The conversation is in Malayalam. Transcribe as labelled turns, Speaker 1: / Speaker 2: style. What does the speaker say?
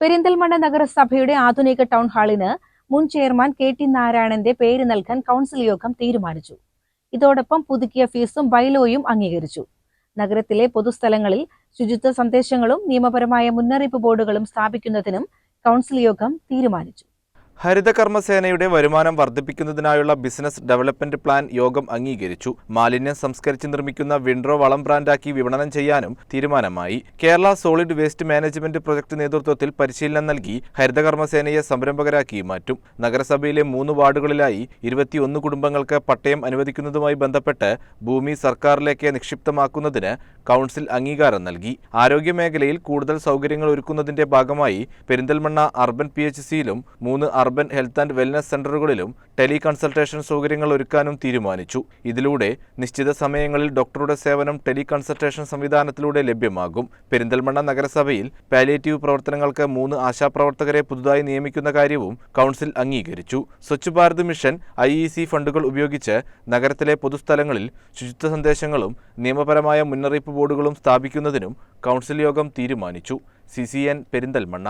Speaker 1: പെരിന്തൽമണ്ണ നഗരസഭയുടെ ആധുനിക ടൗൺ ഹാളിന് മുൻ ചെയർമാൻ കെ.ടി. നാരായണന്റെ പേര് നൽകാൻ കൗൺസിൽ യോഗം തീരുമാനിച്ചു. ഇതോടൊപ്പം പുതുക്കിയ ഫീസും ബൈലോയും അംഗീകരിച്ചു. നഗരത്തിലെ പൊതുസ്ഥലങ്ങളിൽ ശുചിത്വ സന്ദേശങ്ങളും നിയമപരമായ മുന്നറിയിപ്പ് ബോർഡുകളും സ്ഥാപിക്കുന്നതിനും കൗൺസിൽ യോഗം തീരുമാനിച്ചു.
Speaker 2: ഹരിതകർമ്മസേനയുടെ വരുമാനം വർദ്ധിപ്പിക്കുന്നതിനായുള്ള ബിസിനസ് ഡെവലപ്മെന്റ് പ്ലാൻ യോഗം അംഗീകരിച്ചു. മാലിന്യം സംസ്കരിച്ച് നിർമ്മിക്കുന്ന വിൻഡ്രോ വളം ബ്രാൻഡാക്കി വിപണനം ചെയ്യാനും തീരുമാനമായി. Kerala solid waste management project നേതൃത്വത്തിൽ പരിശീലനം നൽകി ഹരിതകർമ്മസേനയെ സംരംഭകരാക്കി മാറ്റും. നഗരസഭയിലെ 3 വാർഡുകളിലായി 21 കുടുംബങ്ങൾക്ക് പട്ടയം അനുവദിക്കുന്നതുമായി ബന്ധപ്പെട്ട് ഭൂമി സർക്കാരിലേക്ക് നിക്ഷിപ്തമാക്കുന്നതിന് കൗൺസിൽ അംഗീകാരം നൽകി. ആരോഗ്യമേഖലയിൽ കൂടുതൽ സൗകര്യങ്ങൾ ഒരുക്കുന്നതിന്റെ ഭാഗമായി പെരിന്തൽമണ്ണ അർബൻ PHCയിലും 3 അർബൻ ഹെൽത്ത് ആൻഡ് വെൽനസ് സെന്ററുകളിലും ടെലി കൺസൾട്ടേഷൻ സൗകര്യങ്ങൾ ഒരുക്കാനും തീരുമാനിച്ചു. ഇതിലൂടെ നിശ്ചിത സമയങ്ങളിൽ ഡോക്ടറുടെ സേവനം ടെലി കൺസൾട്ടേഷൻ സംവിധാനത്തിലൂടെ ലഭ്യമാകും. പെരിന്തൽമണ്ണ നഗരസഭയിൽ പാലിയേറ്റീവ് പ്രവർത്തനങ്ങൾക്ക് 3 ആശാപ്രവർത്തകരെ പുതുതായി നിയമിക്കുന്ന കാര്യവും കൗൺസിൽ അംഗീകരിച്ചു. സ്വച്ഛ് ഭാരത് മിഷൻ IEC ഫണ്ടുകൾ ഉപയോഗിച്ച് നഗരത്തിലെ പൊതുസ്ഥലങ്ങളിൽ ശുചിത്വ സന്ദേശങ്ങളും നിയമപരമായ മുന്നറിയിപ്പ് ബോർഡുകളും സ്ഥാപിക്കുന്നതിനും കൗൺസിൽ യോഗം തീരുമാനിച്ചു. CCN പെരിന്തൽമണ്ണ.